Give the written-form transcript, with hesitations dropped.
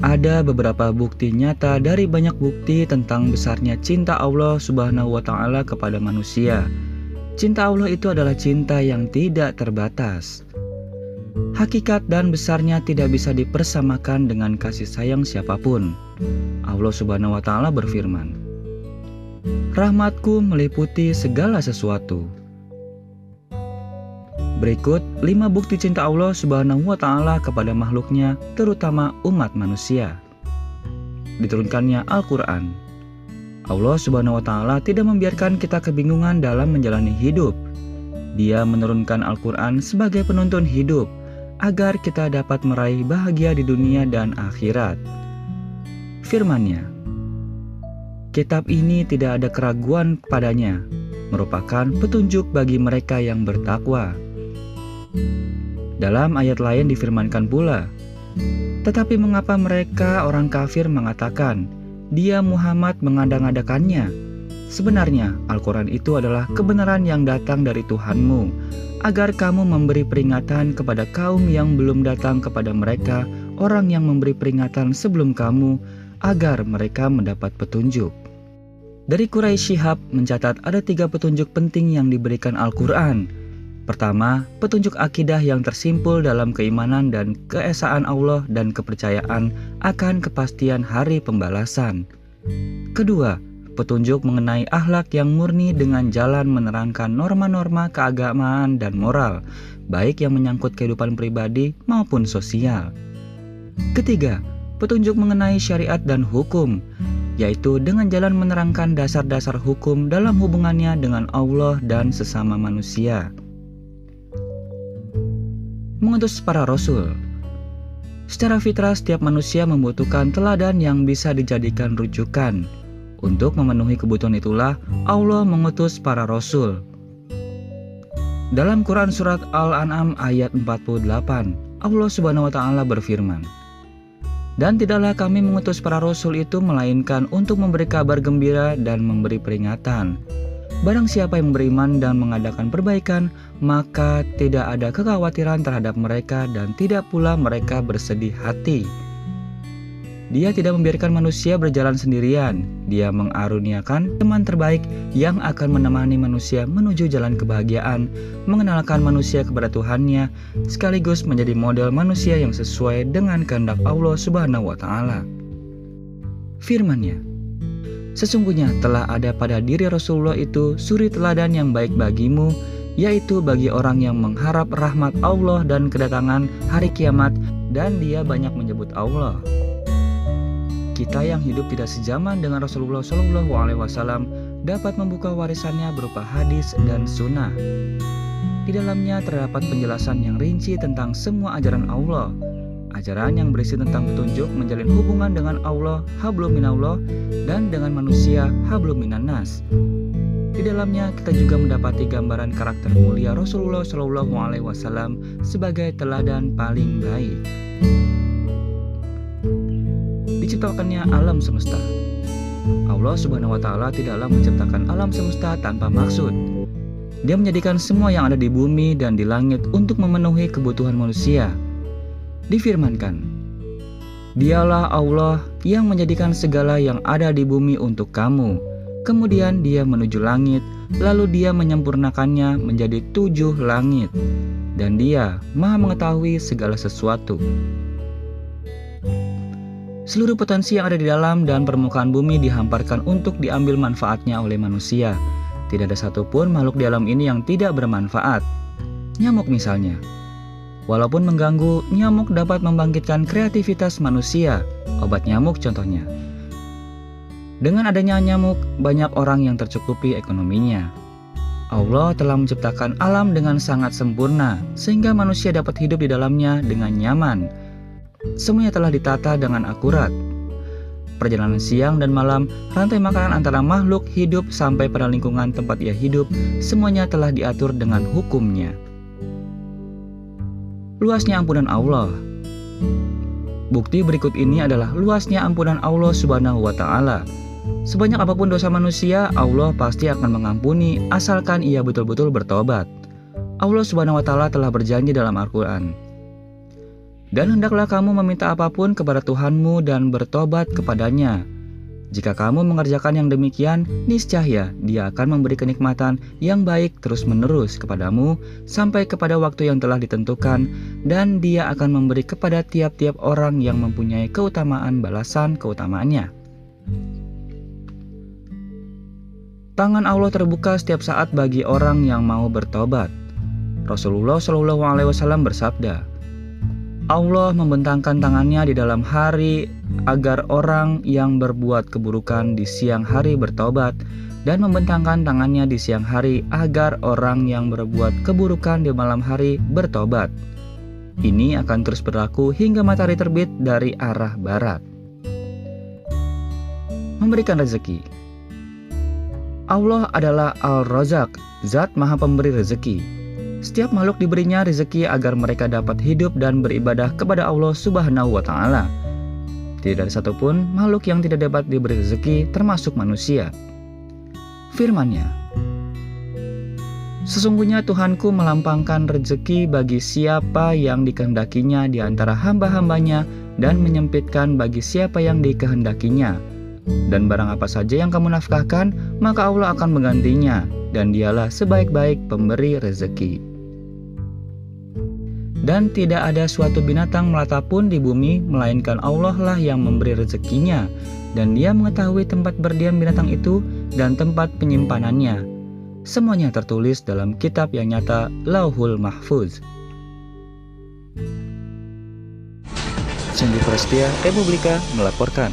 Ada beberapa bukti nyata dari banyak bukti tentang besarnya cinta Allah Subhanahu wa Ta'ala kepada manusia. Cinta Allah itu adalah cinta yang tidak terbatas. Hakikat dan besarnya tidak bisa dipersamakan dengan kasih sayang siapapun. Allah Subhanahu wa Ta'ala berfirman, "Rahmatku meliputi segala sesuatu." Berikut 5 bukti cinta Allah Subhanahu wa Ta'ala kepada makhluknya, terutama umat manusia. Diturunkannya Al-Quran. Allah Subhanahu wa Ta'ala tidak membiarkan kita kebingungan dalam menjalani hidup. Dia menurunkan Al-Quran sebagai penuntun hidup agar kita dapat meraih bahagia di dunia dan akhirat. Firman-Nya, kitab ini tidak ada keraguan padanya, merupakan petunjuk bagi mereka yang bertakwa. Dalam ayat lain difirmankan pula, tetapi mengapa mereka orang kafir mengatakan, dia Muhammad mengada-ngadakannya? Sebenarnya Al-Quran itu adalah kebenaran yang datang dari Tuhanmu, agar kamu memberi peringatan kepada kaum yang belum datang kepada mereka, orang yang memberi peringatan sebelum kamu, agar mereka mendapat petunjuk. Dari Quraisy Shihab mencatat ada 3 petunjuk penting yang diberikan Al-Quran. Pertama, petunjuk akidah yang tersimpul dalam keimanan dan keesaan Allah dan kepercayaan akan kepastian hari pembalasan. Kedua, petunjuk mengenai akhlak yang murni dengan jalan menerangkan norma-norma keagamaan dan moral, baik yang menyangkut kehidupan pribadi maupun sosial. Ketiga, petunjuk mengenai syariat dan hukum, yaitu dengan jalan menerangkan dasar-dasar hukum dalam hubungannya dengan Allah dan sesama manusia. Mengutus para rasul. Secara fitrah setiap manusia membutuhkan teladan yang bisa dijadikan rujukan. Untuk memenuhi kebutuhan itulah Allah mengutus para rasul. Dalam Quran surat Al-An'am ayat 48, Allah Subhanahu wa Ta'ala berfirman, "Dan tidaklah kami mengutus para rasul itu melainkan untuk memberi kabar gembira dan memberi peringatan. Barang siapa yang beriman dan mengadakan perbaikan, maka tidak ada kekhawatiran terhadap mereka dan tidak pula mereka bersedih hati. Dia tidak membiarkan manusia berjalan sendirian. Dia mengaruniakan teman terbaik yang akan menemani manusia menuju jalan kebahagiaan, mengenalkan manusia kepada Tuhannya, sekaligus menjadi model manusia yang sesuai dengan kehendak Allah Subhanahu wa Ta'ala." Firman-Nya, "Sesungguhnya telah ada pada diri Rasulullah itu suri teladan yang baik bagimu, yaitu bagi orang yang mengharap rahmat Allah dan kedatangan hari kiamat, dan dia banyak menyebut Allah." Kita yang hidup tidak sejaman dengan Rasulullah SAW dapat membuka warisannya berupa hadis dan sunnah. Di dalamnya terdapat penjelasan yang rinci tentang semua ajaran Allah. Ajaran yang berisi tentang petunjuk menjalin hubungan dengan Allah, hablum minallah, dan dengan manusia, hablum minannas. Di dalamnya kita juga mendapati gambaran karakter mulia Rasulullah SAW sebagai teladan paling baik. Diciptakannya alam semesta. Allah Subhanahu wa Ta'ala tidaklah menciptakan alam semesta tanpa maksud. Dia menjadikan semua yang ada di bumi dan di langit untuk memenuhi kebutuhan manusia. Difirmankan, "Dialah Allah yang menjadikan segala yang ada di bumi untuk kamu. Kemudian dia menuju langit, lalu dia menyempurnakannya menjadi 7 langit. Dan dia maha mengetahui segala sesuatu." Seluruh potensi yang ada di dalam dan permukaan bumi dihamparkan untuk diambil manfaatnya oleh manusia. Tidak ada satupun makhluk di alam ini yang tidak bermanfaat. Nyamuk misalnya. Walaupun mengganggu, nyamuk dapat membangkitkan kreativitas manusia. Obat nyamuk contohnya. Dengan adanya nyamuk, banyak orang yang tercukupi ekonominya. Allah telah menciptakan alam dengan sangat sempurna, sehingga manusia dapat hidup di dalamnya dengan nyaman. Semuanya telah ditata dengan akurat. Perjalanan siang dan malam, rantai makanan antara makhluk hidup sampai pada lingkungan tempat ia hidup, semuanya telah diatur dengan hukumnya. Luasnya ampunan Allah. Bukti berikut ini adalah luasnya ampunan Allah Subhanahu wa Ta'ala. Sebanyak apapun dosa manusia, Allah pasti akan mengampuni asalkan ia betul-betul bertobat. Allah Subhanahu wa Ta'ala telah berjanji dalam Al-Quran, Dan hendaklah kamu meminta apapun kepada Tuhanmu dan bertobat kepadanya. Jika kamu mengerjakan yang demikian, niscaya Dia akan memberi kenikmatan yang baik terus-menerus kepadamu sampai kepada waktu yang telah ditentukan, dan Dia akan memberi kepada tiap-tiap orang yang mempunyai keutamaan balasan keutamaannya. Tangan Allah terbuka setiap saat bagi orang yang mau bertobat. Rasulullah SAW bersabda, Allah membentangkan tangannya di dalam hari agar orang yang berbuat keburukan di siang hari bertobat, dan membentangkan tangannya di siang hari agar orang yang berbuat keburukan di malam hari bertobat. Ini akan terus berlaku hingga matahari terbit dari arah barat. Memberikan rezeki. Allah adalah Al-Razak, Zat Maha Pemberi rezeki. Setiap makhluk diberinya rezeki agar mereka dapat hidup dan beribadah kepada Allah Subhanahu wa Ta'ala. Tidak ada satupun makhluk yang tidak dapat diberi rezeki, termasuk manusia. Firman-Nya, sesungguhnya Tuhanku melampangkan rezeki bagi siapa yang dikehendakinya di antara hamba-hambanya, dan menyempitkan bagi siapa yang dikehendakinya. Dan barang apa saja yang kamu nafkahkan, maka Allah akan menggantinya, dan Dialah sebaik-baik pemberi rezeki. Dan tidak ada suatu binatang melata pun di bumi, melainkan Allah lah yang memberi rezekinya, dan Dia mengetahui tempat berdiam binatang itu dan tempat penyimpanannya. Semuanya tertulis dalam kitab yang nyata, Lauhul Mahfuz. Cindy Prestia, Republika melaporkan.